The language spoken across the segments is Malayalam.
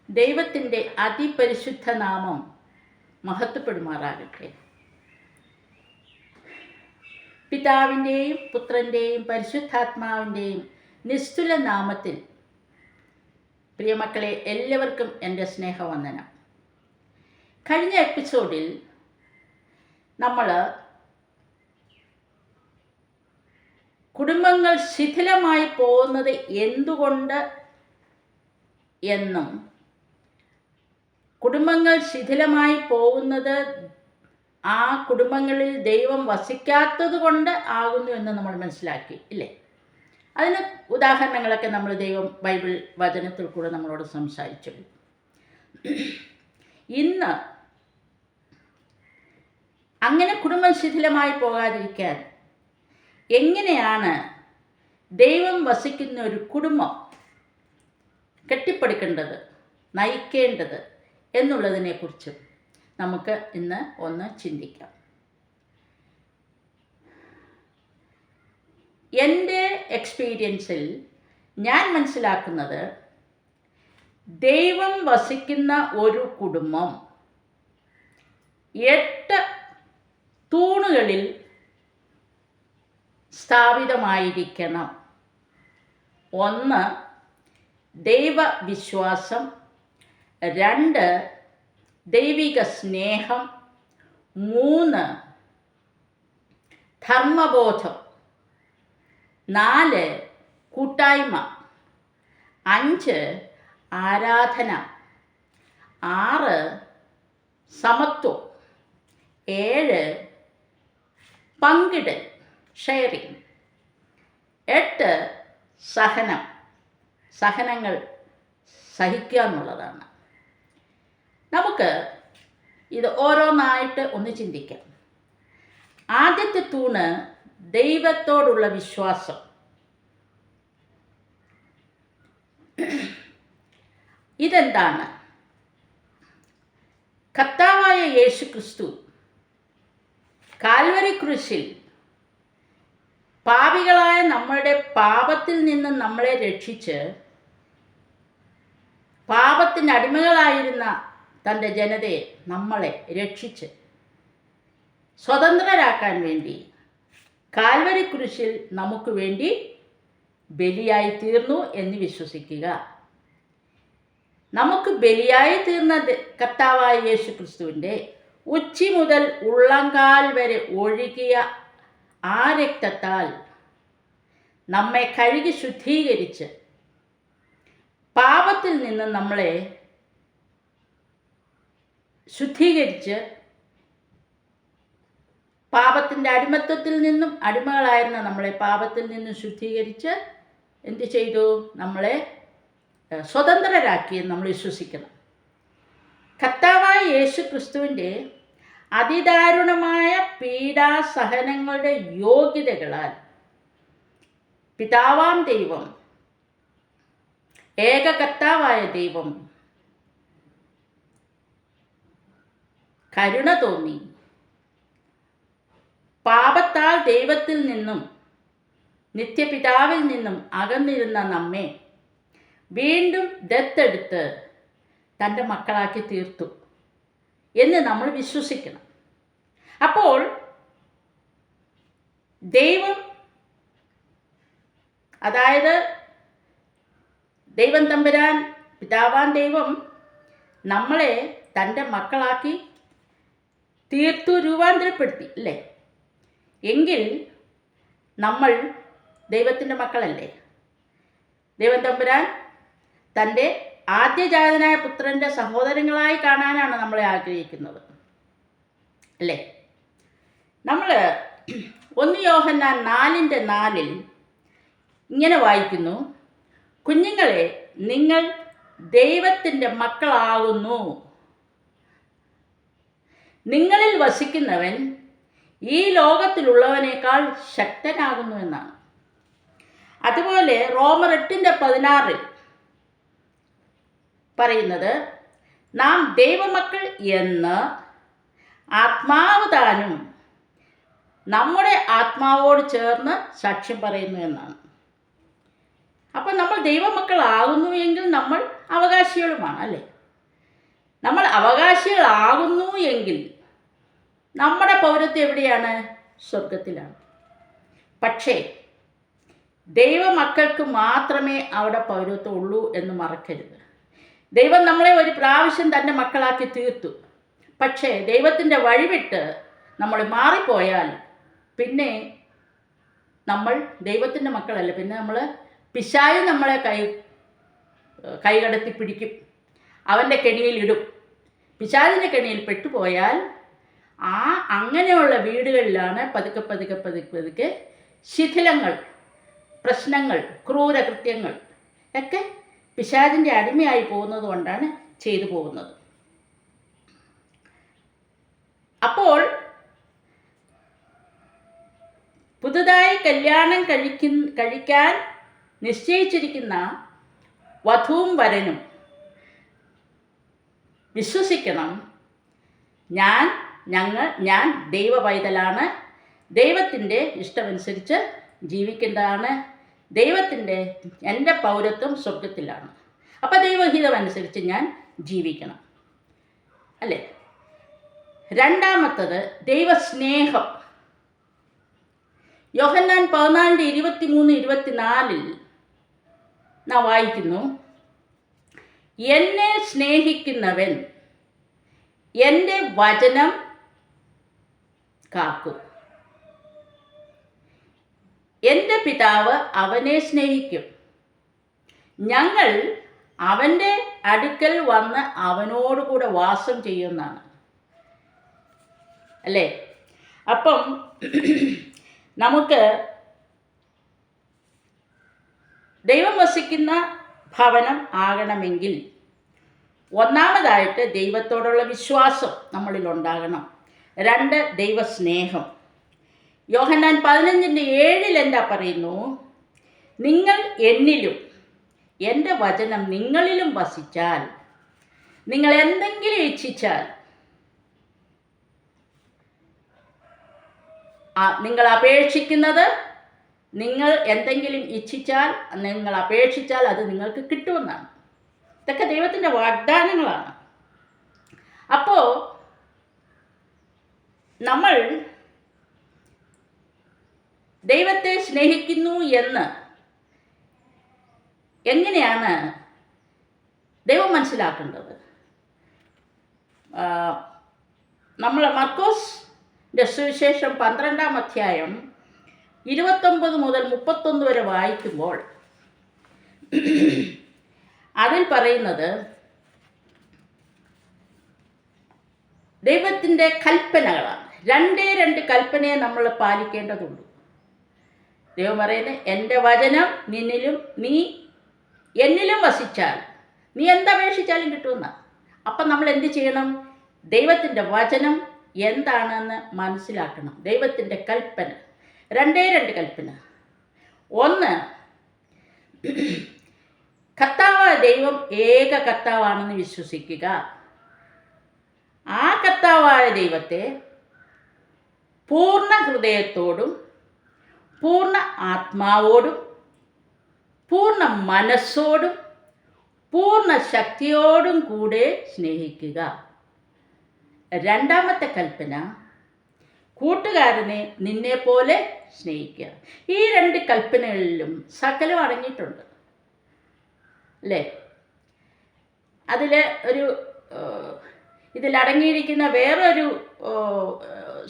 ദൈവത്തിൻ്റെ അതിപരിശുദ്ധ നാമം മഹത്വപ്പെടുമാറാകട്ടെ. പിതാവിൻ്റെയും പുത്രൻ്റെയും പരിശുദ്ധാത്മാവിൻ്റെയും നിസ്തുല നാമത്തിൽ പ്രിയമക്കളെ എല്ലാവർക്കും എൻ്റെ സ്നേഹവന്ദനം. കഴിഞ്ഞ എപ്പിസോഡിൽ നമ്മൾ കുടുംബങ്ങൾ ശിഥിലമായി പോകുന്നത് എന്തുകൊണ്ട് എന്നും കുടുംബങ്ങൾ ശിഥിലമായി പോകുന്നത് ആ കുടുംബങ്ങളിൽ ദൈവം വസിക്കാത്തത് കൊണ്ട് ആകുന്നു എന്ന് നമ്മൾ മനസ്സിലാക്കി ഇല്ലേ? അതിന് ഉദാഹരണങ്ങളൊക്കെ നമ്മൾ ബൈബിൾ വചനത്തിൽ കൂടെ നമ്മളോട് സംസാരിച്ചു. ഇന്ന് അങ്ങനെ കുടുംബം ശിഥിലമായി പോകാതിരിക്കാൻ എങ്ങനെയാണ് ദൈവം വസിക്കുന്ന ഒരു കുടുംബം കെട്ടിപ്പടുക്കേണ്ടത്, നയിക്കേണ്ടത് എന്നുള്ളതിനെക്കുറിച്ച് നമുക്ക് ഇന്ന് ഒന്ന് ചിന്തിക്കാം. എൻ്റെ എക്സ്പീരിയൻസിൽ ഞാൻ മനസ്സിലാക്കുന്നത്, ദൈവം വസിക്കുന്ന ഒരു കുടുംബം 8 തൂണുകളിൽ സ്ഥാപിതമായിരിക്കണം. 1 ദൈവവിശ്വാസം, 2 ദൈവിക സ്നേഹം, 3 ധർമ്മബോധം, 4 കൂട്ടായ്മ, 5 ആരാധന, 6 സമത്വം, 7 പങ്കിടൽ ഷെയറിങ്, 8 സഹനങ്ങൾ സഹിക്കുക എന്നുള്ളതാണ്. നമുക്ക് ഇത് ഓരോന്നായിട്ട് ഒന്ന് ചിന്തിക്കാം. ആദ്യത്തെ തൂണ് ദൈവത്തോടുള്ള വിശ്വാസം. ഇതെന്താണ്? കർത്താവായ യേശു ക്രിസ്തു കാൽവരി ക്രൂശിൽ പാപികളായ നമ്മളുടെ പാപത്തിൽ നിന്ന് നമ്മളെ രക്ഷിച്ച്, പാപത്തിന് അടിമകളായിരുന്ന തൻ്റെ ജനതയെ, നമ്മളെ രക്ഷിച്ച് സ്വതന്ത്രരാക്കാൻ വേണ്ടി കാൽവരി ക്രൂശിൽ നമുക്ക് വേണ്ടി ബലിയായി തീർന്നു എന്ന് വിശ്വസിക്കുക. നമുക്ക് ബലിയായി തീർന്ന കർത്താവായ യേശു ക്രിസ്തുവിൻ്റെ ഉച്ചി മുതൽ ഉള്ളങ്കാൽ വരെ ഒഴുകിയ ആ രക്തത്താൽ നമ്മെ കഴുകി ശുദ്ധീകരിച്ച്, പാപത്തിൽ നിന്ന് നമ്മളെ ശുദ്ധീകരിച്ച്, പാപത്തിൻ്റെ അടിമത്വത്തിൽ നിന്നും, അടിമകളായിരുന്ന നമ്മളെ പാപത്തിൽ നിന്നും ശുദ്ധീകരിച്ച് എന്ത് ചെയ്തു? നമ്മളെ സ്വതന്ത്രരാക്കി നമ്മൾ വിശ്വസിക്കണം. കർത്താവായ യേശു ക്രിസ്തുവിൻ്റെ അതിദാരുണമായ പീഡാസഹനങ്ങളുടെ യോഗ്യതകളാൽ പിതാവാം ദൈവം, ഏക കർത്താവായ ദൈവം കരുണ തോന്നി പാപത്താൽ ദൈവത്തിൽ നിന്നും നിത്യപിതാവിൽ നിന്നും അകന്നിരുന്ന നമ്മെ വീണ്ടും ദത്തെടുത്ത് തൻ്റെ മക്കളാക്കി തീർത്തു എന്ന് നമ്മൾ വിശ്വസിക്കണം. അപ്പോൾ ദൈവം, അതായത് ദൈവം തമ്പുരാൻ, പിതാവാൻ ദൈവം നമ്മളെ തൻ്റെ മക്കളാക്കി തീർത്തു, രൂപാന്തരപ്പെടുത്തി അല്ലേ? എങ്കിൽ നമ്മൾ ദൈവത്തിൻ്റെ മക്കളല്ലേ? ദൈവം തമ്പുരാൻ തൻ്റെ ആദ്യജാതനായ പുത്രൻ്റെ സഹോദരങ്ങളായി കാണാനാണ് നമ്മളെ ആഗ്രഹിക്കുന്നത് അല്ലേ? നമ്മൾ 1 യോഹന്നാൻ 4:4 ഇങ്ങനെ വായിക്കുന്നു: കുഞ്ഞുങ്ങളെ, നിങ്ങൾ ദൈവത്തിൻ്റെ മക്കളാകുന്നു, നിങ്ങളിൽ വസിക്കുന്നവൻ ഈ ലോകത്തിലുള്ളവനേക്കാൾ ശക്തനാകുന്നു എന്നാണ്. അതുപോലെ റോമർ 8:16 പറയുന്നത്, നാം ദൈവമക്കൾ എന്ന് ആത്മാവ് താനും നമ്മുടെ ആത്മാവോട് ചേർന്ന് സാക്ഷ്യം പറയുന്നു എന്നാണ്. അപ്പം നമ്മൾ ദൈവമക്കളാകുന്നു എങ്കിൽ നമ്മൾ അവകാശികളുമാണ്, അല്ലേ? നമ്മൾ അവകാശികളാകുന്നു എങ്കിൽ നമ്മുടെ പൗരത്വം എവിടെയാണ്? സ്വർഗത്തിലാണ്. പക്ഷേ ദൈവമക്കൾക്ക് മാത്രമേ അവിടെ പൗരത്വം ഉള്ളൂ എന്ന് മറക്കരുത്. ദൈവം നമ്മളെ ഒരു പ്രാവശ്യം തൻ്റെ മക്കളാക്കി തീർത്തു. പക്ഷേ ദൈവത്തിൻ്റെ വഴിവിട്ട് നമ്മൾ മാറിപ്പോയാൽ പിന്നെ നമ്മൾ ദൈവത്തിൻ്റെ മക്കളല്ല, പിന്നെ നമ്മൾ പിശാച് നമ്മളെ കൈകടത്തി പിടിക്കും, അവൻ്റെ കെണിയിലിടും. പിശാചിൻ്റെ കെണിയിൽ പെട്ടുപോയാൽ അങ്ങനെയുള്ള വീടുകളിലാണ് പതുക്കെ ശിഥിലങ്ങൾ, പ്രശ്നങ്ങൾ, ക്രൂരകൃത്യങ്ങൾ ഒക്കെ പിശാചിൻ്റെ അടിമയായി പോകുന്നത് കൊണ്ടാണ് ചെയ്തു പോകുന്നത്. അപ്പോൾ പുതുതായി കല്യാണം കഴിക്കാൻ നിശ്ചയിച്ചിരിക്കുന്ന വധുവും വരനും വിശ്വസിക്കണം, ഞാൻ ദൈവ പൈതലാണ്, ദൈവത്തിൻ്റെ ഇഷ്ടമനുസരിച്ച് ജീവിക്കേണ്ടതാണ്, എൻ്റെ പൗരത്വം സ്വർഗത്തിലാണ്. അപ്പം ദൈവഹിതമനുസരിച്ച് ഞാൻ ജീവിക്കണം, അല്ലേ? രണ്ടാമത്തത് ദൈവസ്നേഹം. യോഹന്നാൻ 14:23-24 നാം വായിക്കുന്നു, എന്നെ സ്നേഹിക്കുന്നവൻ എൻ്റെ വചനം കാക്കും, എൻ്റെ പിതാവ് അവനെ സ്നേഹിക്കും, ഞങ്ങൾ അവൻ്റെ അടുക്കൽ വന്ന് അവനോടുകൂടെ വാസം ചെയ്യുന്നതാണ്, അല്ലേ? അപ്പം നമുക്ക് ദൈവം വസിക്കുന്ന ഭവനം ആകണമെങ്കിൽ ഒന്നാമതായിട്ട് ദൈവത്തോടുള്ള വിശ്വാസം നമ്മളിൽ ഉണ്ടാകണം. 2, ദൈവസ്നേഹം. യോഹന്നാൻ 15:7 എന്താ പറയുന്നു? നിങ്ങൾ എന്നിലും എൻ്റെ വചനം നിങ്ങളിലും വസിച്ചാൽ, നിങ്ങൾ എന്തെങ്കിലും ഇച്ഛിച്ചാൽ, നിങ്ങൾ അപേക്ഷിക്കുന്നത്, നിങ്ങൾ എന്തെങ്കിലും ഇച്ഛിച്ചാൽ, നിങ്ങൾ അപേക്ഷിച്ചാൽ അത് നിങ്ങൾക്ക് കിട്ടുമെന്നാണ്. ഇതൊക്കെ ദൈവത്തിൻ്റെ വാഗ്ദാനങ്ങളാണ്. അപ്പോൾ നമ്മൾ ദൈവത്തെ സ്നേഹിക്കുന്നു എന്ന് എങ്ങനെയാണ് ദൈവം മനസ്സിലാക്കേണ്ടത്? നമ്മൾ മർക്കോസിൻ്റെ സുവിശേഷം 12-ാം അധ്യായം 29 മുതൽ 31 വരെ വായിക്കുമ്പോൾ അതിൽ പറയുന്നത് ദൈവത്തിൻ്റെ കൽപ്പനകളാണ്. 2 കൽപ്പനയെ നമ്മൾ പാലിക്കേണ്ടതുള്ളൂ. ദൈവം പറയുന്നത്, എൻ്റെ വചനം നീ എന്നിലും വസിച്ചാൽ നീ എന്തപേക്ഷിച്ചാലും കിട്ടുമെന്നാണ്. അപ്പം നമ്മൾ എന്ത് ചെയ്യണം? ദൈവത്തിൻ്റെ വചനം എന്താണെന്ന് മനസ്സിലാക്കണം. ദൈവത്തിൻ്റെ കൽപ്പന 2 കൽപ്പന. 1, കർത്താവായ ദൈവം ഏക കർത്താവാണെന്ന് വിശ്വസിക്കുക. ആ കർത്താവായ ദൈവത്തെ പൂർണ്ണ ഹൃദയത്തോടും പൂർണ്ണ ആത്മാവോടും പൂർണ്ണ മനസ്സോടും പൂർണ്ണ ശക്തിയോടും കൂടെ സ്നേഹിക്കുക. 2-ാമത്തെ കൽപ്പന, കൂട്ടുകാരനെ നിന്നെപ്പോലെ സ്നേഹിക്കുക. ഈ 2 കൽപ്പനകളിലും സകലം അടങ്ങിയിട്ടുണ്ട്, അല്ലേ? ഇതിലടങ്ങിയിരിക്കുന്ന വേറൊരു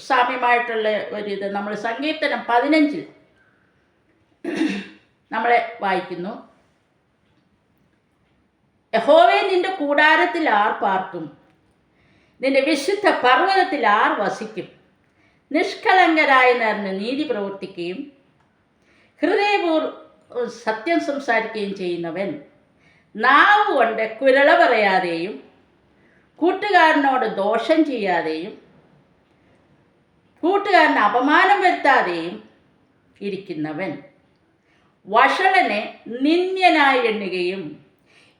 സാമ്യമായിട്ടുള്ള ഒരിത് നമ്മൾ സങ്കീർത്തനം 15 നമ്മളെ വായിക്കുന്നു, യഹോവേ നിന്റെ കൂടാരത്തിൽ ആർ പാർക്കും, നിന്റെ വിശുദ്ധ പർവ്വതത്തിൽ ആർ വസിക്കും? നിഷ്കളങ്കരായി നേർന്ന് നീതി പ്രവർത്തിക്കുകയും ഹൃദയപൂർവ്വം സത്യം സംസാരിക്കുകയും ചെയ്യുന്നവൻ, നാവ് കൊണ്ട് കുരള പറയാതെയും കൂട്ടുകാരനോട് ദോഷം ചെയ്യാതെയും കൂട്ടുകാരന് അപമാനം വരുത്താതെയും ഇരിക്കുന്നവൻ, വഷളനെ നിന്ദ്യനായി എണ്ണുകയും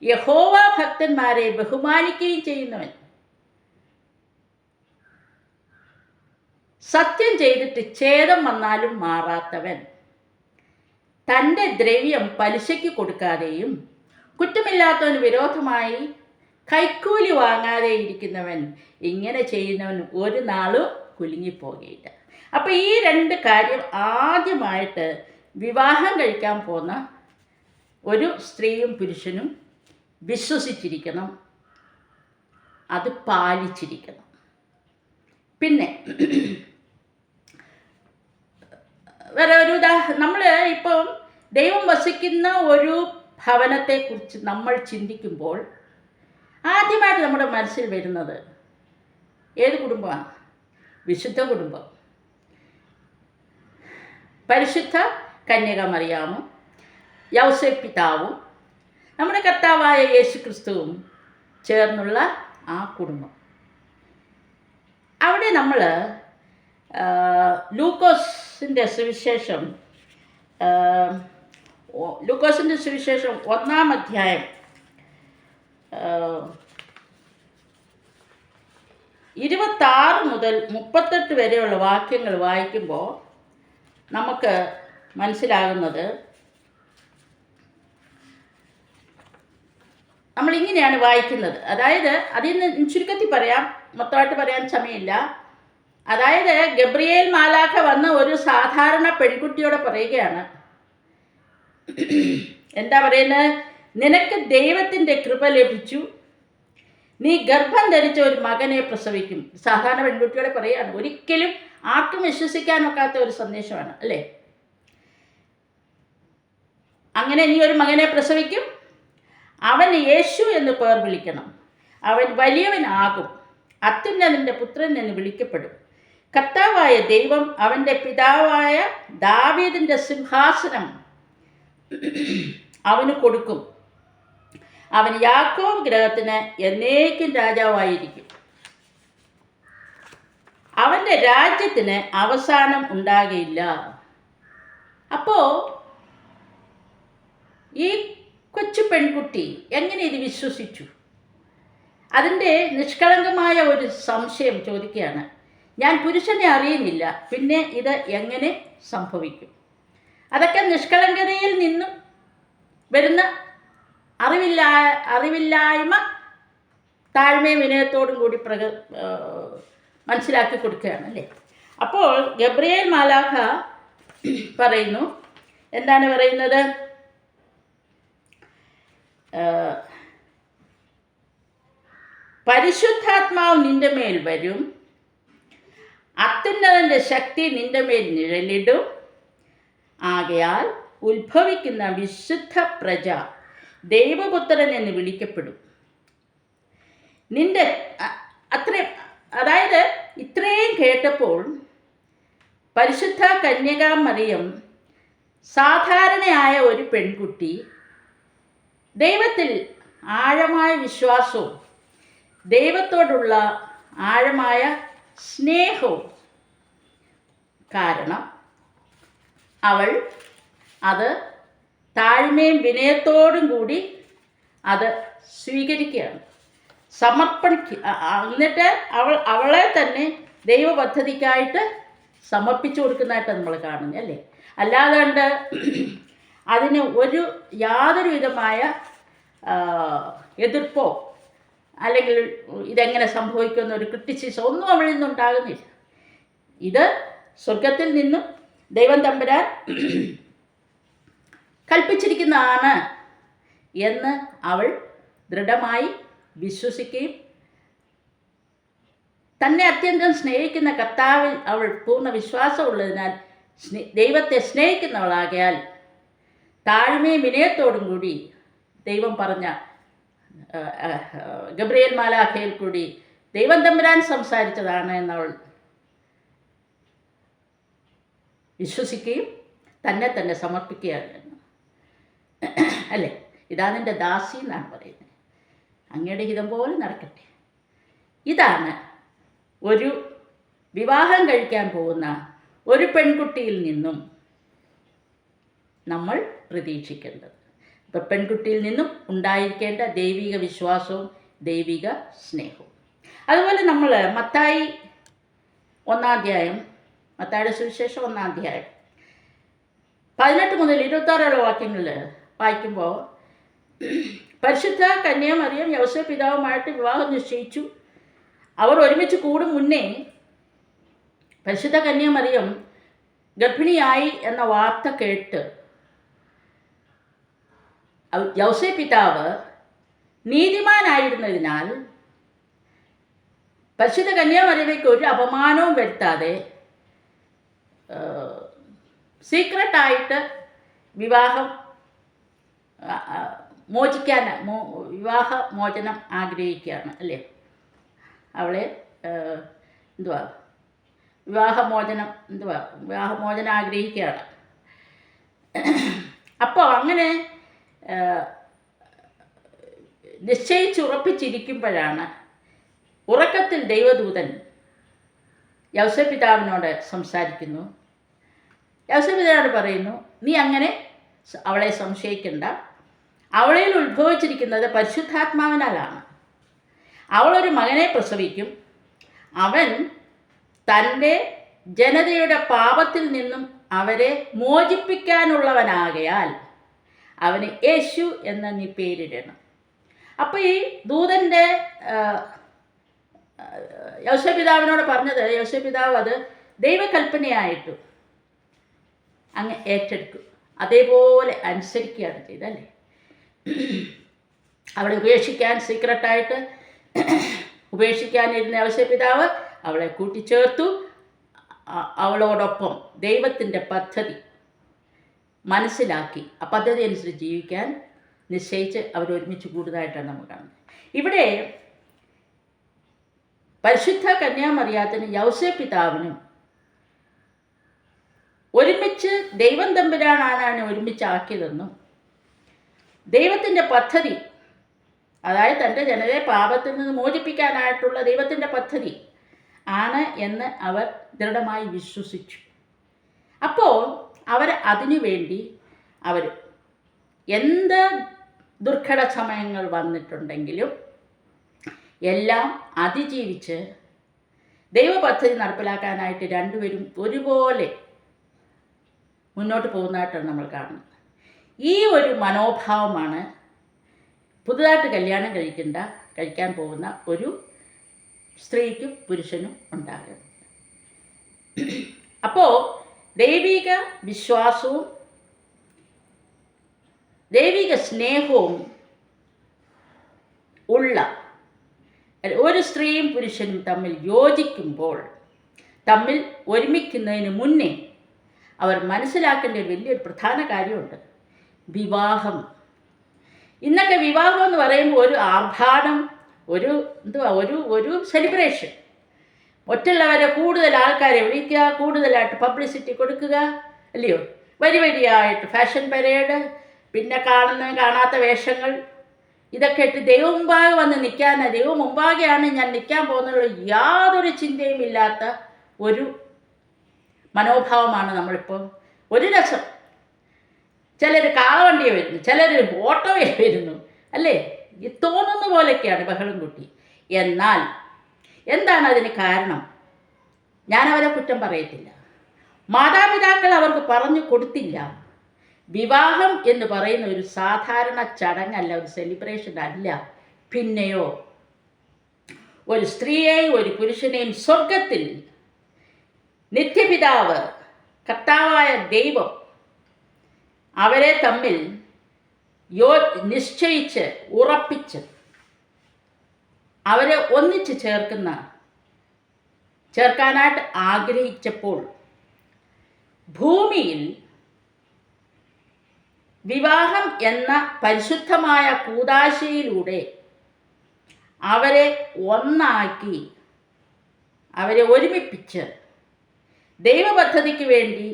യഹോവ ഭക്തന്മാരെ ബഹുമാനിക്കുകയും ചെയ്യുന്നവൻ, സത്യം ചെയ്തിട്ട് ഛേദം വന്നാലും മാറാത്തവൻ, തൻ്റെ ദ്രവ്യം പലിശയ്ക്ക് കൊടുക്കാതെയും കുറ്റമില്ലാത്തവന് വിരോധമായി കൈക്കൂലി വാങ്ങാതെ ഇരിക്കുന്നവൻ, ഇങ്ങനെ ചെയ്യുന്നവൻ ഒരു നാളും കുലുങ്ങിപ്പോകുകയില്ല. അപ്പോൾ ഈ രണ്ട് കാര്യം ആദ്യമായിട്ട് വിവാഹം കഴിക്കാൻ പോകുന്ന ഒരു സ്ത്രീയും പുരുഷനും വിശ്വസിച്ചിരിക്കണം, അത് പാലിച്ചിരിക്കണം. പിന്നെ വേറെ ഒരു നമ്മൾ ഇപ്പം ദൈവം വസിക്കുന്ന ഒരു ഭവനത്തെക്കുറിച്ച് നമ്മൾ ചിന്തിക്കുമ്പോൾ ആദ്യമായിട്ട് നമ്മുടെ മനസ്സിൽ വരുന്നത് ഏത് കുടുംബമാണ്? വിശുദ്ധ കുടുംബം. പരിശുദ്ധ കന്യകമറിയാമും യൗസേപ്പ് പിതാവും നമ്മുടെ കർത്താവായ യേശു ക്രിസ്തുവും ചേർന്നുള്ള ആ കുടുംബം. അവിടെ നമ്മൾ ലൂക്കോസിൻ്റെ സുവിശേഷം 1-ാം അധ്യായം 26 മുതൽ 38 വരെയുള്ള വാക്യങ്ങൾ വായിക്കുമ്പോൾ നമുക്ക് മനസ്സിലാകുന്നത്, നമ്മളിങ്ങനെയാണ് വായിക്കുന്നത്. അതായത് അതിൽ നിന്ന് ചുരുക്കത്തിൽ പറയാം, മൊത്തമായിട്ട് പറയാൻ സമയമില്ല. അതായത് ഗബ്രിയേൽ മാലാഖ വന്ന ഒരു സാധാരണ പെൺകുട്ടിയോട് പറയുകയാണ്, എന്താ പറയുന്നത്? നിനക്ക് ദൈവത്തിൻ്റെ കൃപ ലഭിച്ചു, നീ ഗർഭം ധരിച്ച ഒരു മകനെ പ്രസവിക്കും. സാധാരണ പെൺകുട്ടിയോടെ പറയുകയാണ്. ഒരിക്കലും ആർക്കും വിശ്വസിക്കാനൊക്കാത്ത ഒരു സന്ദേശമാണ് അല്ലേ? അങ്ങനെ നീ ഒരു മകനെ പ്രസവിക്കും, അവന് യേശു എന്ന് പേർ വിളിക്കണം. അവൻ വലിയവനാകും, അത്യുന്നതൻ്റെ പുത്രൻ എന്ന് വിളിക്കപ്പെടും. കർത്താവായ ദൈവം അവൻ്റെ പിതാവായ ദാവീദിൻ്റെ സിംഹാസനം അവന് കൊടുക്കും. അവൻ യാക്കോബ് ഗൃഹത്തിന് എന്നേക്കും രാജാവായിരിക്കും. അവൻ്റെ രാജ്യത്തിന് അവസാനം ഉണ്ടാകയില്ല. അപ്പോൾ ഈ കൊച്ചു പെൺകുട്ടി എങ്ങനെ ഇത് വിശ്വസിച്ചു? അതിൻ്റെ നിഷ്കളങ്കമായ ഒരു സംശയം ചോദിക്കുകയാണ്. ഞാൻ പുരുഷനെ അറിയുന്നില്ല, പിന്നെ ഇത് എങ്ങനെ സംഭവിക്കും? അതൊക്കെ നിഷ്കളങ്കതയിൽ നിന്നും വരുന്ന അറിവില്ലായ്മ താഴ്മയും വിനയത്തോടും കൂടി മനസ്സിലാക്കി കൊടുക്കുകയാണ് അല്ലേ? അപ്പോൾ ഗബ്രിയേൽ മാലാഖ പറയുന്നു, എന്താണ് പറയുന്നത്? പരിശുദ്ധാത്മാവ് നിന്റെ മേൽ വരും, അത്യുന്നതൻ്റെ ശക്തി നിന്റെ മേൽ നിഴലിടും. ആകയാൽ ഉത്ഭവിക്കുന്ന വിശുദ്ധ പ്രജ ദൈവപുത്രൻ എന്ന് വിളിക്കപ്പെടും. നിന്റെ അതായത് ഇത്രയും കേട്ടപ്പോൾ പരിശുദ്ധ കന്യകാമറിയം സാധാരണയായ ഒരു പെൺകുട്ടി ദൈവത്തിൽ ആഴമായ വിശ്വാസവും ദൈവത്തോടുള്ള ആഴമായ സ്നേഹവും കാരണം അവൾ അത് താഴ്മയും വിനയത്തോടും കൂടി അത് സ്വീകരിക്കുകയാണ്, എന്നിട്ട് അവളെ തന്നെ ദൈവപദ്ധതിക്കായിട്ട് സമർപ്പിച്ചു കൊടുക്കുന്നതായിട്ട് നമ്മൾ കാണുന്നത് അല്ലേ? അല്ലാതെ കണ്ട് അതിന് യാതൊരു വിധമായ എതിർപ്പോ അല്ലെങ്കിൽ ഇതെങ്ങനെ സംഭവിക്കുമെന്നൊരു ക്രിറ്റിസിസം ഒന്നും അവളിൽ നിന്നുണ്ടാകുന്നില്ല. ഇത് സ്വർഗത്തിൽ നിന്നും ദൈവം തമ്പുരാൻ കൽപ്പിച്ചിരിക്കുന്നതാണ് എന്ന് അവൾ ദൃഢമായി വിശ്വസിക്കുകയും തന്നെ അത്യന്തം സ്നേഹിക്കുന്ന കർത്താവിൽ അവൾ പൂർണ്ണ വിശ്വാസമുള്ളതിനാൽ ദൈവത്തെ സ്നേഹിക്കുന്നവളാകയാൽ താഴ്മയും വിനയത്തോടും കൂടി ദൈവം പറഞ്ഞ ഗബ്രിയേൽ മാലാഖയിൽ കൂടി ദൈവം തമ്പുരാൻ സംസാരിച്ചതാണ് എന്നവൾ വിശ്വസിക്കുകയും തന്നെ സമർപ്പിക്കുകയാണ് അല്ലേ? ഇതാ നിൻ്റെ ദാസി എന്നാണ് പറയുന്നത്, അങ്ങയുടെ ഹിതം പോലെ നടക്കട്ടെ. ഇതാണ് ഒരു വിവാഹം കഴിക്കാൻ പോകുന്ന ഒരു പെൺകുട്ടിയിൽ നിന്നും നമ്മൾ പ്രതീക്ഷിക്കേണ്ടത്. ഇപ്പം പെൺകുട്ടിയിൽ നിന്നും ഉണ്ടായിരിക്കേണ്ട ദൈവിക വിശ്വാസവും ദൈവിക സ്നേഹവും. അതുപോലെ നമ്മൾ മത്തായി 1-ാം അധ്യായം, മത്തായിയുടെ സുവിശേഷം 1-ാം അധ്യായം 18 മുതൽ 26 വാക്യങ്ങളിൽ വായിക്കുമ്പോൾ പരിശുദ്ധ കന്യാമറിയം യോസേപ്പ് പിതാവുമായിട്ട് വിവാഹം നിശ്ചയിച്ചു. അവർ ഒരുമിച്ച് കൂടും മുന്നേ പരിശുദ്ധ കന്യാമറിയം ഗർഭിണിയായി എന്ന വാർത്ത കേട്ട് യോസേപ്പ് പിതാവ് നീതിമാനായിരുന്നതിനാൽ പരിശുദ്ധ കന്യാമറിയമ്മയ്ക്ക് ഒരു അപമാനവും വരുത്താതെ സീക്രട്ടായിട്ട് വിവാഹം വിവാഹ മോചനം ആഗ്രഹിക്കുകയാണ് അല്ലേ. അവളെ വിവാഹമോചനം ആഗ്രഹിക്കുകയാണ്. അപ്പോൾ അങ്ങനെ നിശ്ചയിച്ചുറപ്പിച്ചിരിക്കുമ്പോഴാണ് ഉറക്കത്തിൽ ദൈവദൂതൻ യോസേപ്പ് പിതാവിനോട് സംസാരിക്കുന്നു. യോസേപ്പ് പിതാവിനോട് പറയുന്നു, നീ അങ്ങനെ അവളെ സംശയിക്കണ്ട. അവളിൽ ഉത്ഭവിച്ചിരിക്കുന്നത് പരിശുദ്ധാത്മാവിനാലാണ്. അവളൊരു മകനെ പ്രസവിക്കും. അവൻ തൻ്റെ ജനതയുടെ പാപത്തിൽ നിന്നും അവരെ മോചിപ്പിക്കാനുള്ളവനാകയാൽ അവന് യേശു എന്ന നീ പേരിടണം. അപ്പോൾ ഈ ദൂതൻ്റെ യോസേപ്പ് പിതാവിനോട് പറഞ്ഞത്, യോസേപ്പ് പിതാവ് അത് ദൈവകൽപ്പനയായിട്ടു അങ്ങ് ഏറ്റെടുക്കും. അതേപോലെ അനുസരിക്കുകയാണ് ചെയ്തല്ലേ. അവളെ സീക്രട്ടായിട്ട് ഉപേക്ഷിക്കാനിരുന്ന യോസേപ്പ് പിതാവ് അവളെ കൂട്ടിച്ചേർത്തു. അവളോടൊപ്പം ദൈവത്തിൻ്റെ പദ്ധതി മനസ്സിലാക്കി ആ പദ്ധതി അനുസരിച്ച് ജീവിക്കാൻ നിശ്ചയിച്ച് അവരൊരുമിച്ച് കൂടുതലായിട്ടാണ് നമ്മൾ കാണുന്നത്. ഇവിടെ പരിശുദ്ധ കന്യാമറിയാത്തിനും യോസേപ്പ് പിതാവിനും ഒരുമിച്ച് ദൈവം തമ്പുരാനാണ് ഒരുമിച്ചാക്കിയതെന്നും ദൈവത്തിൻ്റെ പദ്ധതി, അതായത് തൻ്റെ ജനതയെ പാപത്തിൽ നിന്ന് മോചിപ്പിക്കാനായിട്ടുള്ള ദൈവത്തിൻ്റെ പദ്ധതി ആണ് എന്ന് അവർ ദൃഢമായി വിശ്വസിച്ചു. അപ്പോൾ അവർ അതിനു വേണ്ടി അവർ എന്ത് ദുർഘട സമയങ്ങൾ വന്നിട്ടുണ്ടെങ്കിലും എല്ലാം അതിജീവിച്ച് ദൈവപദ്ധതി നടപ്പിലാക്കാനായിട്ട് രണ്ടുപേരും ഒരുപോലെ മുന്നോട്ട് പോകുന്നതായിട്ടാണ് നമ്മൾ കാണുന്നത്. ഈ ഒരു മനോഭാവമാണ് പുതുതായിട്ട് കല്യാണം കഴിക്കാൻ പോകുന്ന ഒരു സ്ത്രീക്കും പുരുഷനും ഉണ്ടാകുന്നത്. അപ്പോൾ ദൈവിക വിശ്വാസവും ദൈവിക സ്നേഹവും ഉള്ള ഒരു സ്ത്രീയും പുരുഷനും തമ്മിൽ യോജിക്കുമ്പോൾ, തമ്മിൽ ഒരുമിക്കുന്നതിന് മുന്നേ അവർ മനസ്സിലാക്കേണ്ട ഒരു വലിയൊരു പ്രധാന കാര്യമുണ്ട്. വിവാഹം. ഇന്നൊക്കെ വിവാഹം എന്ന് പറയുമ്പോൾ ഒരു ആർഭാടം, ഒരു സെലിബ്രേഷൻ, മറ്റുള്ളവരെ കൂടുതൽ ആൾക്കാരെ വിളിക്കുക, കൂടുതലായിട്ട് പബ്ലിസിറ്റി കൊടുക്കുക, അല്ലയോ? വരിയായിട്ട് ഫാഷൻ പരേഡ്, പിന്നെ കാണാത്ത വേഷങ്ങൾ, ഇതൊക്കെ ഇട്ട് ദൈവം മുമ്പാകെ വന്ന് ദൈവം മുമ്പാകെയാണ് ഞാൻ നിൽക്കാൻ പോകുന്നുള്ള യാതൊരു ചിന്തയും ഇല്ലാത്ത ഒരു മനോഭാവമാണ് നമ്മളിപ്പോൾ. ഒരു രസം, ചിലർ കാളവണ്ടിയെ വരുന്നു, ചിലർ ഓട്ടോയെ വരുന്നു, അല്ലേ? ഈ തോന്നുന്ന പോലെയൊക്കെയാണ് ബഹളം കൂട്ടി. എന്നാൽ എന്താണ് അതിന് കാരണം? ഞാനവരെ കുറ്റം പറയത്തില്ല. മാതാപിതാക്കൾ അവർക്ക് പറഞ്ഞു കൊടുത്തില്ല. വിവാഹം എന്ന് പറയുന്ന ഒരു സാധാരണ ചടങ്ങല്ല, ഒരു സെലിബ്രേഷൻ അല്ല. പിന്നെയോ ഒരു സ്ത്രീയെയും ഒരു പുരുഷനെയും സ്വർഗത്തിൽ നിത്യപിതാവ് കർത്താവായ ദൈവം അവരെ തമ്മിൽ നിശ്ചയിച്ച് ഉറപ്പിച്ച് അവരെ ഒന്നിച്ച് ചേർക്കാനായിട്ട് ആഗ്രഹിച്ചപ്പോൾ ഭൂമിയിൽ വിവാഹം എന്ന പരിശുദ്ധമായ കൂദാശയിലൂടെ അവരെ ഒന്നാക്കി, അവരെ ഒരുമിപ്പിച്ച് ദൈവപദ്ധതിക്ക് വേണ്ടി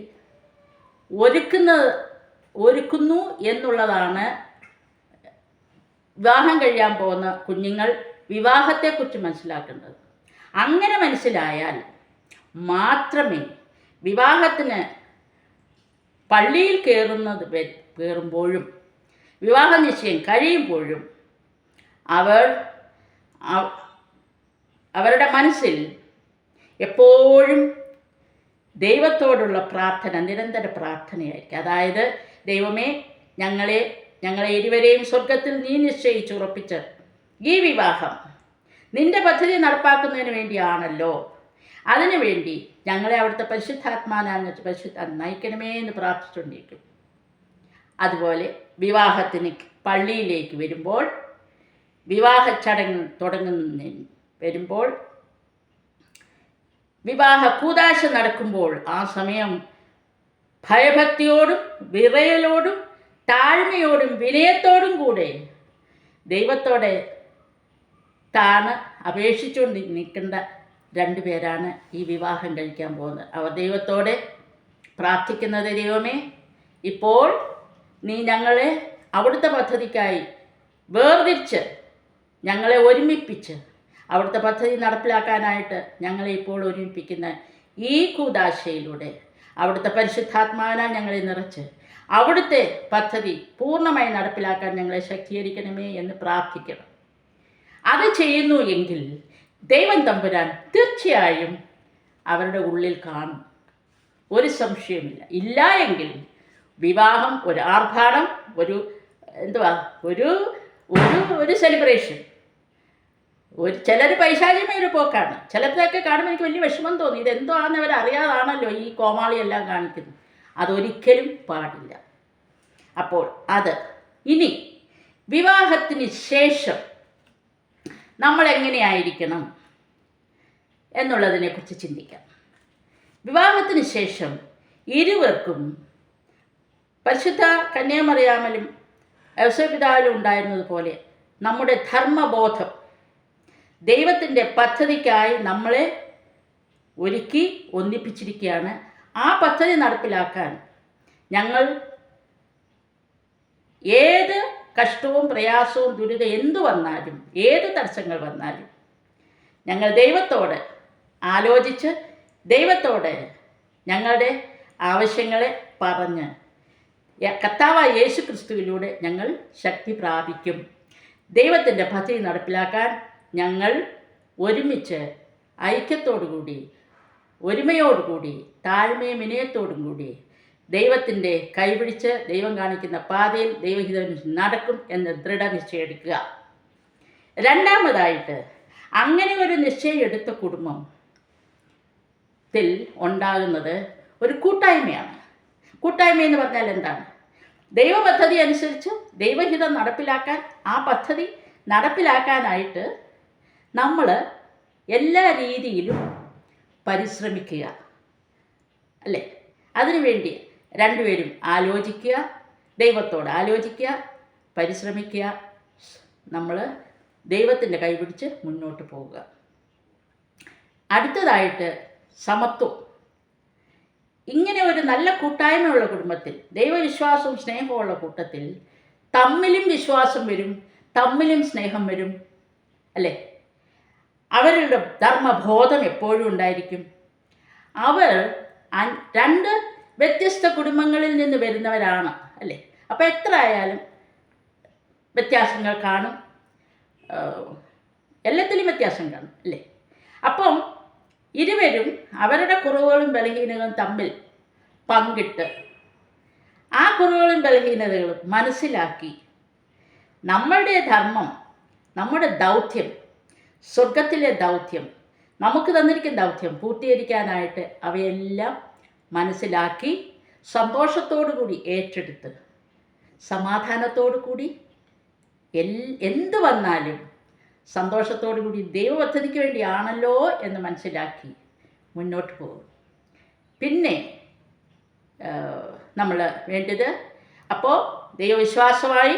ഒരുക്കുന്നു എന്നുള്ളതാണ് വിവാഹം കഴിയാൻ പോകുന്ന കുഞ്ഞുങ്ങൾ വിവാഹത്തെക്കുറിച്ച് മനസ്സിലാക്കേണ്ടത്. അങ്ങനെ മനസ്സിലായാൽ മാത്രമേ വിവാഹത്തിന് പള്ളിയിൽ കയറുമ്പോഴും വിവാഹ നിശ്ചയം കഴിയുമ്പോഴും അവരുടെ മനസ്സിൽ എപ്പോഴും ദൈവത്തോടുള്ള പ്രാർത്ഥന നിരന്തര പ്രാർത്ഥനയായിരിക്കും. അതായത്, ദൈവമേ, ഞങ്ങളെ ഞങ്ങളെ ഇരുവരെയും സ്വർഗത്തിൽ നീ നിശ്ചയിച്ചുറപ്പിച്ച് ഈ വിവാഹം നിന്റെ പദ്ധതി നടപ്പാക്കുന്നതിന് വേണ്ടിയാണല്ലോ. അതിനുവേണ്ടി ഞങ്ങളെ അവിടുത്തെ പരിശുദ്ധാത്മാവിനെ നയിക്കണമേ എന്ന് പ്രാർത്ഥിച്ചുകൊണ്ടിരിക്കും. അതുപോലെ വിവാഹത്തിന് പള്ളിയിലേക്ക് വരുമ്പോൾ, വിവാഹ ചടങ്ങ് തുടങ്ങുന്നതിന് വരുമ്പോൾ, വിവാഹ കൂദാശ നടക്കുമ്പോൾ ആ സമയം ഭയഭക്തിയോടും വിറയലോടും താഴ്മയോടും വിനയത്തോടും കൂടെ ദൈവത്തോടെ അപേക്ഷിച്ചുകൊണ്ട് നിൽക്കേണ്ട രണ്ടുപേരാണ് ഈ വിവാഹം കഴിക്കാൻ പോകുന്നത്. അവർ ദൈവത്തോടെ പ്രാർത്ഥിക്കുന്നത്, ദൈവമേ, ഇപ്പോൾ നീ ഞങ്ങളെ അവിടുത്തെ പദ്ധതിക്കായി വേർതിരിച്ച് ഞങ്ങളെ ഒരുമിപ്പിച്ച് അവിടുത്തെ പദ്ധതി നടപ്പിലാക്കാനായിട്ട് ഞങ്ങളെ ഇപ്പോൾ ഒരുമിപ്പിക്കുന്ന ഈ കൂദാശയിലൂടെ അവിടുത്തെ പരിശുദ്ധാത്മാവിനാൽ ഞങ്ങളെ നിറച്ച് അവിടുത്തെ പദ്ധതി പൂർണ്ണമായി നടപ്പിലാക്കാൻ ഞങ്ങളെ ശക്തീകരിക്കണമേ എന്ന് പ്രാർത്ഥിക്കണം. അത് ചെയ്യുന്നു എങ്കിൽ ദൈവം തമ്പുരാൻ തീർച്ചയായും അവരുടെ ഉള്ളിൽ കാണും, ഒരു സംശയമില്ല. ഇല്ല എങ്കിൽ വിവാഹം ഒരു ആർഭാടം, ഒരു സെലിബ്രേഷൻ, ചിലർ പൈശാചികമായ ഒരു പോക്കാണ്. ചിലതൊക്കെ കാണുമ്പോൾ എനിക്ക് വലിയ വിഷമം തോന്നി. ഇതെന്തോ ആണെന്ന് അവരറിയാതാണല്ലോ ഈ കോമാളിയെല്ലാം കാണിക്കുന്നത്. അതൊരിക്കലും പാടില്ല. അപ്പോൾ ഇനി വിവാഹത്തിന് ശേഷം നമ്മൾ എങ്ങനെയായിരിക്കണം എന്നുള്ളതിനെക്കുറിച്ച് ചിന്തിക്കാം. വിവാഹത്തിന് ശേഷം ഇരുവർക്കും പരിശുദ്ധ കന്യാമറിയാമലും യൗസേപ്പിതാവിലും ഉണ്ടായിരുന്നതുപോലെ നമ്മുടെ ധർമ്മബോധം ദൈവത്തിൻ്റെ പദ്ധതിക്കായി നമ്മളെ ഒരുക്കി ഒന്നിപ്പിച്ചിരിക്കുകയാണ്. ആ പദ്ധതി നടപ്പിലാക്കാൻ ഞങ്ങൾ ഏത് കഷ്ടവും പ്രയാസവും ദുരിതം എന്തു വന്നാലും, ഏത് തടസ്സങ്ങൾ വന്നാലും ഞങ്ങൾ ദൈവത്തോട് ആലോചിച്ച് ദൈവത്തോട് ഞങ്ങളുടെ ആവശ്യങ്ങളെ പറഞ്ഞ് കർത്താവായ യേശു ക്രിസ്തുവിലൂടെ ഞങ്ങൾ ശക്തി പ്രാപിക്കും. ദൈവത്തിൻ്റെ പദ്ധതി നടപ്പിലാക്കാൻ ഞങ്ങൾ ഒരുമിച്ച് ഐക്യത്തോടുകൂടി, ഒരുമയോടുകൂടി, താഴ്മയും വിനയത്തോടും കൂടി ദൈവത്തിൻ്റെ കൈപിടിച്ച് ദൈവം കാണിക്കുന്ന പാതയിൽ ദൈവഹിതം നടക്കും എന്ന് ദൃഢനിശ്ചയെടുക്കുക. രണ്ടാമതായിട്ട്, അങ്ങനെ ഒരു നിശ്ചയം എടുത്ത കുടുംബത്തിൽ ഉണ്ടാകുന്നത് ഒരു കൂട്ടായ്മയാണ്. കൂട്ടായ്മ എന്ന് പറഞ്ഞാൽ എന്താണ്? ദൈവപദ്ധതി അനുസരിച്ച് ദൈവഹിതം നടപ്പിലാക്കാൻ, ആ പദ്ധതി നടപ്പിലാക്കാനായിട്ട് നമ്മൾ എല്ലാ രീതിയിലും പരിശ്രമിക്കുക, അല്ലേ? അതിനുവേണ്ടി രണ്ടുപേരും ആലോചിക്കുക, ദൈവത്തോട് ആലോചിക്കുക, പരിശ്രമിക്കുക, നമ്മൾ ദൈവത്തിൻ്റെ കൈപിടിച്ച് മുന്നോട്ട് പോവുക. അടുത്തതായിട്ട് സമത്വം. ഇങ്ങനെ ഒരു നല്ല കൂട്ടായ്മയുള്ള കുടുംബത്തിൽ, ദൈവവിശ്വാസവും സ്നേഹമുള്ള കൂട്ടത്തിൽ തമ്മിലും വിശ്വാസം വരും, തമ്മിലും സ്നേഹം വരും, അല്ലേ? അവരുടെ ധർമ്മബോധം എപ്പോഴും ഉണ്ടായിരിക്കും. അവർ രണ്ട് വ്യത്യസ്ത കുടുംബങ്ങളിൽ നിന്ന് വരുന്നവരാണ്, അല്ലേ? അപ്പോൾ എത്ര ആയാലും വ്യത്യാസങ്ങൾ കാണും, എല്ലാത്തിലും വ്യത്യാസം കാണും, അല്ലേ? അപ്പം ഇരുവരും അവരുടെ കുറവുകളും ബലഹീനതകളും തമ്മിൽ പങ്കിട്ട് ആ കുറവുകളും ബലഹീനതകളും മനസ്സിലാക്കി നമ്മളുടെ ധർമ്മം, നമ്മുടെ ദൗത്യം, സ്വർഗത്തിലെ ദൗത്യം, നമുക്ക് തന്നിരിക്കുന്ന ദൗത്യം പൂർത്തീകരിക്കാനായിട്ട് അവയെല്ലാം മനസ്സിലാക്കി സന്തോഷത്തോടു കൂടി ഏറ്റെടുത്ത് സമാധാനത്തോടു കൂടി എന്ത് വന്നാലും സന്തോഷത്തോടു കൂടി ദൈവപദ്ധതിക്ക് വേണ്ടിയാണല്ലോ എന്ന് മനസ്സിലാക്കി മുന്നോട്ട് പോകും. പിന്നെ നമ്മൾ വേണ്ടത് അപ്പോൾ ദൈവവിശ്വാസമായി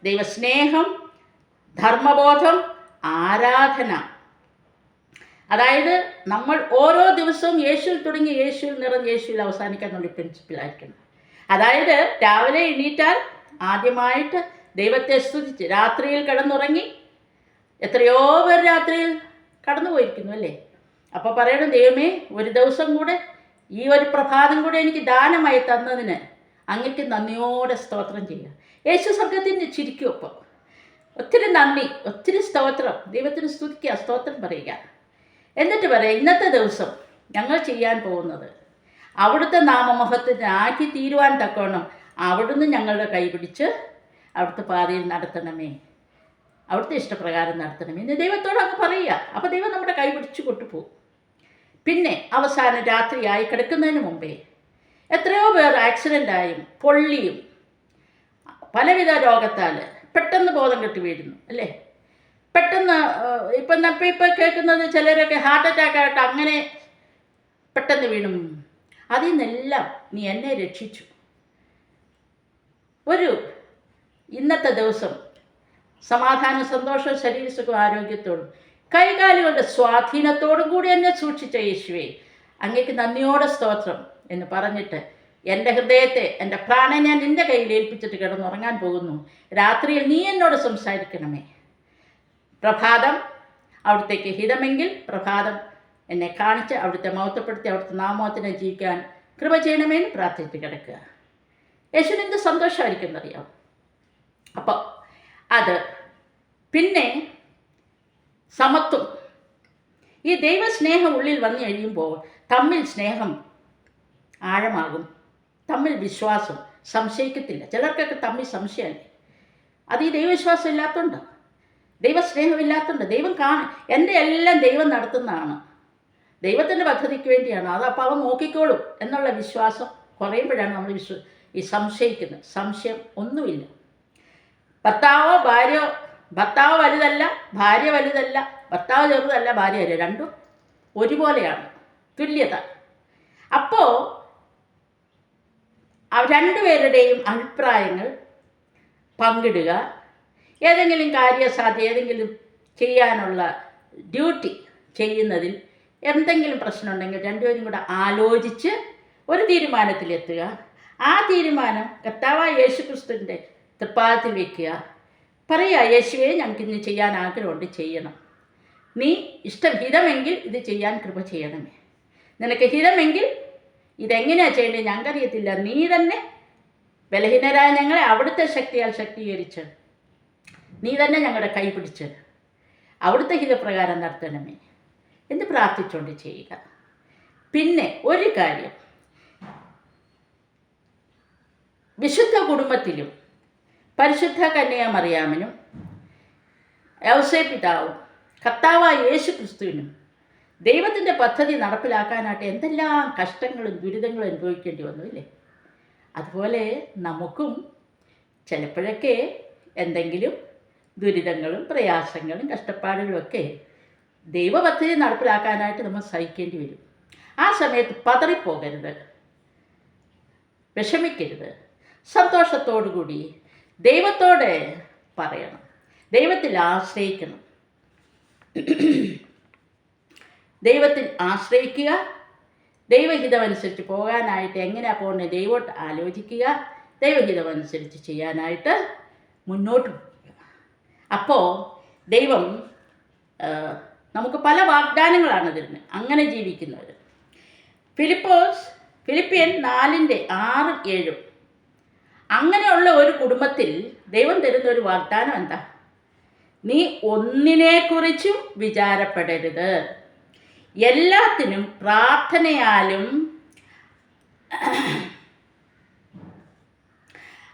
ദൈവസ്നേഹം, ധർമ്മബോധം, ആരാധന. അതായത് നമ്മൾ ഓരോ ദിവസവും യേശുവിൽ തുടങ്ങി യേശുവിൽ നിറഞ്ഞ് യേശുവിൽ അവസാനിക്കാനുള്ള പ്രിൻസിപ്പിളായിരിക്കണം. അതായത് രാവിലെ എണീറ്റാൽ ആദ്യമായിട്ട് ദൈവത്തെ സ്തുതിച്ച് രാത്രിയിൽ കിടന്നുറങ്ങി, എത്രയോ പേർ രാത്രിയിൽ കടന്നു പോയിരിക്കുന്നു, അല്ലേ? അപ്പോൾ പറയണം, ദൈവമേ, ഒരു ദിവസം കൂടെ, ഈ ഒരു പ്രഭാതം കൂടെ എനിക്ക് ദാനമായി തന്നതിന് അങ്ങക്ക് നന്ദിയോടെ സ്തോത്രം ചെയ്യുക. യേശു സ്വർഗത്തിന് ചിരിക്കും. അപ്പോൾ ഒത്തിരി നന്ദി, ഒത്തിരി സ്തോത്രം, ദൈവത്തിന് സ്തുതിക്കുക, സ്തോത്രം പറയുക. എന്നിട്ട് പറയാം, ഇന്നത്തെ ദിവസം ഞങ്ങൾ ചെയ്യാൻ പോകുന്നത് അവിടുത്തെ നാമമഹത്വത്തിന് ആക്കി തീരുവാൻ തക്കവണ്ണം അവിടുന്ന് ഞങ്ങളുടെ കൈപിടിച്ച് അവിടുത്തെ പാതയിൽ നടത്തണമേ, അവിടുത്തെ ഇഷ്ടപ്രകാരം നടത്തണമേ എന്ന് ദൈവത്തോട് അങ്ങ് പറയുക. അപ്പോൾ ദൈവം നമ്മുടെ കൈ പിടിച്ച് കൊണ്ടുപോകും. പിന്നെ അവസാനം രാത്രിയായി കിടക്കുന്നതിന് മുമ്പേ എത്രയോ പേർ ആക്സിഡൻ്റായും പൊള്ളിയും പലവിധ രോഗത്താൽ പെട്ടെന്ന് ബോധം കെട്ടി വീഴുന്നു അല്ലേ. പെട്ടെന്ന് ഇപ്പം കേൾക്കുന്നത് ചിലരൊക്കെ ഹാർട്ട് അറ്റാക്കായിട്ട് അങ്ങനെ പെട്ടെന്ന് വീണു. അതിൽ നിന്നെല്ലാം നീ എന്നെ രക്ഷിച്ചു. ഇന്നത്തെ ദിവസം സമാധാനം, സന്തോഷം, ശരീരസുഖം, ആരോഗ്യത്തോടും കൈകാലുകളുടെ സ്വാധീനത്തോടും കൂടി എന്നെ സൂക്ഷിച്ച യേശുവേ, അങ്ങേക്ക് നന്ദിയോടെ സ്തോത്രം എന്ന് പറഞ്ഞിട്ട് എൻ്റെ ഹൃദയത്തെ, എൻ്റെ പ്രാണനെ ഞാൻ നിൻ്റെ കയ്യിൽ ഏൽപ്പിച്ചിട്ട് കിടന്നുറങ്ങാൻ പോകുന്നു. രാത്രിയിൽ നീ എന്നോട് സംസാരിക്കണമേ. പ്രഭാതം അവിടുത്തേക്ക് ഹിതമെങ്കിൽ പ്രഭാതം എന്നെ കാണിച്ച് അവിടുത്തെ മഹത്വപ്പെടുത്തി അവിടുത്തെ നാമത്തിനെ ജീവിക്കാൻ കൃപ ചെയ്യണമെന്ന് പ്രാർത്ഥിച്ച് കിടക്കുക. യേശുവിന് എന്ത് സന്തോഷമായിരിക്കുന്നറിയാം. അപ്പോൾ അത് പിന്നെ സമത്വം. ഈ ദൈവസ്നേഹം ഉള്ളിൽ വന്നു കഴിയുമ്പോൾ തമ്മിൽ സ്നേഹം ആഴമാകും, തമ്മിൽ വിശ്വാസം, സംശയിക്കത്തില്ല. ചിലർക്കൊക്കെ തമ്മിൽ സംശയമല്ലേ, അത് ഈ ദൈവവിശ്വാസം ഇല്ലാത്തതുകൊണ്ട്, ദൈവസ്നേഹമില്ലാത്തതുകൊണ്ട്. ദൈവം എൻ്റെ എല്ലാം ദൈവം നടത്തുന്നതാണ്, ദൈവത്തിൻ്റെ പദ്ധതിക്ക് വേണ്ടിയാണ്, അത് അപ്പോൾ അവൻ നോക്കിക്കോളും എന്നുള്ള വിശ്വാസം കുറയുമ്പോഴാണ് നമ്മൾ ഈ സംശയിക്കുന്നത്. സംശയം ഒന്നുമില്ല. ഭർത്താവ് വലുതല്ല, ഭാര്യ വലുതല്ല, ഭർത്താവ് ചെറുതല്ല, ഭാര്യ വലുത്, രണ്ടും ഒരുപോലെയാണ്, തുല്യത. അപ്പോൾ രണ്ടുപേരുടെയും അഭിപ്രായങ്ങൾ പങ്കിടുക, ഏതെങ്കിലും കാര്യസാധ്യ ഏതെങ്കിലും ചെയ്യാനുള്ള ഡ്യൂട്ടി ചെയ്യുന്നതിൽ എന്തെങ്കിലും പ്രശ്നമുണ്ടെങ്കിൽ രണ്ടുപേരും കൂടെ ആലോചിച്ച് ഒരു തീരുമാനത്തിലെത്തുക. ആ തീരുമാനം കർത്താവായ യേശുക്രിസ്തുവിൻ്റെ തൃപ്പാദത്തിൽ വയ്ക്കുക. പറയുക, യേശുവേ, ഞങ്ങൾക്കിന്ന് ചെയ്യാൻ ആഗ്രഹമുണ്ട്, ചെയ്യണം. നീ ഹിതമെങ്കിൽ ഇത് ചെയ്യാൻ കൃപ ചെയ്യണമേ. നിനക്ക് ഹിതമെങ്കിൽ ഇതെങ്ങനെയാണ് ചെയ്യേണ്ടത് ഞങ്ങൾക്കറിയത്തില്ല, നീ തന്നെ ബലഹീനരായ ഞങ്ങളെ അവിടുത്തെ ശക്തിയാൽ ശക്തീകരിച്ച് നീ തന്നെ ഞങ്ങളുടെ കൈ പിടിച്ച് അവിടുത്തെ ഹിതപ്രകാരം നടത്തണമേ എന്ന് പ്രാർത്ഥിച്ചുകൊണ്ട് ചെയ്യുക. പിന്നെ ഒരു കാര്യം, വിശുദ്ധ കുടുംബത്തിലും പരിശുദ്ധ കന്യാമറിയാമിനും യൗസേപ്പ് പിതാവും കർത്താവായ യേശു ക്രിസ്തുവിനും ദൈവത്തിൻ്റെ പദ്ധതി നടപ്പിലാക്കാനായിട്ട് എന്തെല്ലാം കഷ്ടങ്ങളും ദുരിതങ്ങളും അനുഭവിക്കേണ്ടി വന്നു ഇല്ലേ. അതുപോലെ നമുക്കും ചിലപ്പോഴൊക്കെ എന്തെങ്കിലും ദുരിതങ്ങളും പ്രയാസങ്ങളും കഷ്ടപ്പാടുകളുമൊക്കെ ദൈവപദ്ധതി നടപ്പിലാക്കാനായിട്ട് നമ്മൾ സഹിക്കേണ്ടി വരും. ആ സമയത്ത് പതറിപ്പോകരുത്, വിഷമിക്കരുത്. സന്തോഷത്തോടു കൂടി ദൈവത്തോട് പറയണം, ദൈവത്തിൽ ആശ്രയിക്കണം. ദൈവത്തിൽ ആശ്രയിക്കുക, ദൈവഹിതമനുസരിച്ച് പോകാനായിട്ട് എങ്ങനെയാണ് പോകുന്നത് ദൈവത്തോട് ആലോചിക്കുക, ദൈവഹിതമനുസരിച്ച് ചെയ്യാനായിട്ട് മുന്നോട്ട് പോകുക. അപ്പോൾ ദൈവം നമുക്ക് പല വാഗ്ദാനങ്ങളാണ് തരുന്നത് അങ്ങനെ ജീവിക്കുന്നവർ. ഫിലിപ്പിയൻ 4:6-7 അങ്ങനെയുള്ള ഒരു കുടുംബത്തിൽ ദൈവം തരുന്ന ഒരു വാഗ്ദാനം എന്താ? നീ ഒന്നിനെക്കുറിച്ചും വിചാരപ്പെടരുത്, എല്ലാത്തിനും പ്രാർത്ഥനയാലും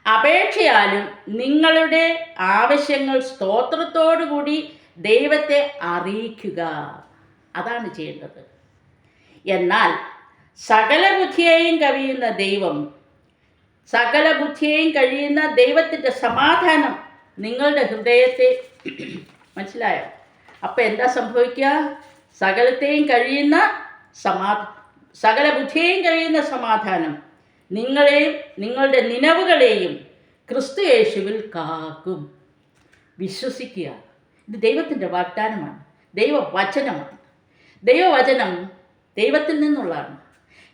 അപേക്ഷയാലും നിങ്ങളുടെ ആവശ്യങ്ങൾ സ്തോത്രത്തോടു കൂടി ദൈവത്തെ അറിയിക്കുക. അതാണ് ചെയ്യേണ്ടത്. എന്നാൽ സകല ബുദ്ധിയെയും കഴിയുന്ന ദൈവത്തിൻ്റെ സമാധാനം നിങ്ങളുടെ ഹൃദയത്തെ, മനസ്സിലായോ? അപ്പോൾ എന്താ സംഭവിക്കുക? സകല ബുദ്ധിയെയും കഴിയുന്ന സമാധാനം നിങ്ങളെയും നിങ്ങളുടെ നിലവുകളെയും ക്രിസ്തു യേശുവിൽ കാക്കും. വിശ്വസിക്കുക. ഇത് ദൈവത്തിൻ്റെ വാഗ്ദാനമാണ്, ദൈവവചനമാണ്. ദൈവവചനം ദൈവത്തിൽ നിന്നുള്ളതാണ്.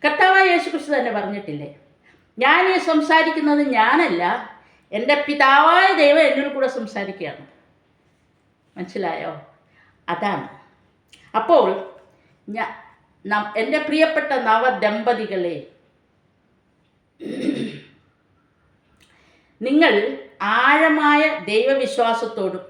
കർത്താവായ യേശു ക്രിസ്തു തന്നെ പറഞ്ഞിട്ടില്ലേ, ഞാൻ ഈ സംസാരിക്കുന്നത് ഞാനല്ല, എൻ്റെ പിതാവായ ദൈവം എന്നോട് കൂടെ സംസാരിക്കുകയാണ്. മനസ്സിലായോ? അതാണ്. അപ്പോൾ എൻ്റെ പ്രിയപ്പെട്ട നവദമ്പതികളെ, നിങ്ങൾ ആഴമായ ദൈവവിശ്വാസത്തോടും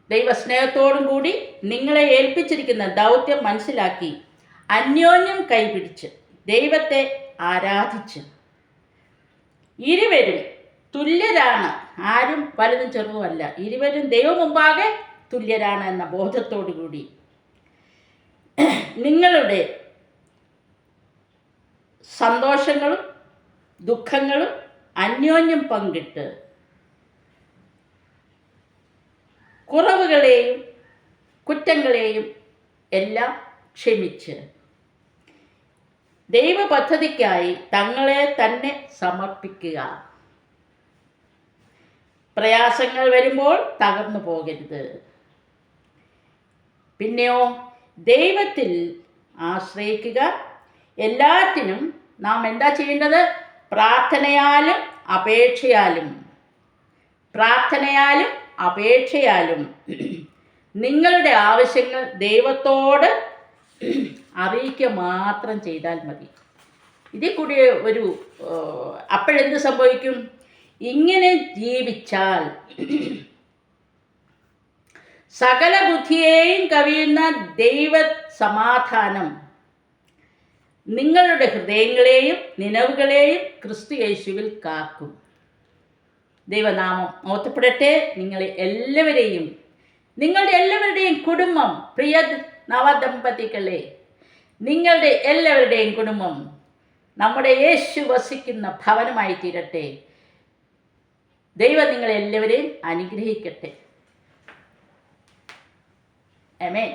ദൈവസ്നേഹത്തോടും കൂടി നിങ്ങളെ ഏൽപ്പിച്ചിരിക്കുന്ന ദൗത്യം മനസ്സിലാക്കി അന്യോന്യം കൈപിടിച്ച് ദൈവത്തെ ആരാധിച്ച് ഇരുവരും തുല്യരാണ്, ആരും വലുതും ചെറുതുമല്ല, ഇരുവരും ദൈവം മുമ്പാകെ തുല്യരാണ് എന്ന ബോധത്തോടു കൂടി നിങ്ങളുടെ സന്തോഷങ്ങളും ദുഃഖങ്ങളും അന്യോന്യം പങ്കിട്ട് കുറവുകളെയും കുറ്റങ്ങളെയും എല്ലാം ക്ഷമിച്ച് ദൈവപദ്ധതിക്കായി തങ്ങളെ തന്നെ സമർപ്പിക്കുക. പ്രയാസങ്ങൾ വരുമ്പോൾ തകർന്നു പോകരുത്. പിന്നെയോ ദൈവത്തിൽ ആശ്രയിക്കുക. എല്ലാറ്റിനും നാം എന്താ ചെയ്യേണ്ടത്? പ്രാർത്ഥനയാലും അപേക്ഷയാലും നിങ്ങളുടെ ആവശ്യങ്ങൾ ദൈവത്തോട് അറിയിക്കുക മാത്രം ചെയ്താൽ മതി. ഇതിൽ കൂടി അപ്പോഴെന്ത് സംഭവിക്കും? ഇങ്ങനെ ജീവിച്ചാൽ സകല ബുദ്ധിയെയും കവിയുന്ന ദൈവ സമാധാനം നിങ്ങളുടെ ഹൃദയങ്ങളെയും നിലവുകളെയും ക്രിസ്തു യേശുവിൽ കാക്കും. ദൈവനാമം മഹത്വപ്പെടട്ടെ. നിങ്ങളുടെ എല്ലാവരുടെയും കുടുംബം, പ്രിയ നവദമ്പതികളെ, നിങ്ങളുടെ എല്ലാവരുടെയും കുടുംബം നമ്മുടെ യേശു വസിക്കുന്ന ഭവനമായി തീരട്ടെ. ദൈവം നിങ്ങളെല്ലാവരെയും അനുഗ്രഹിക്കട്ടെ. ആമേൻ.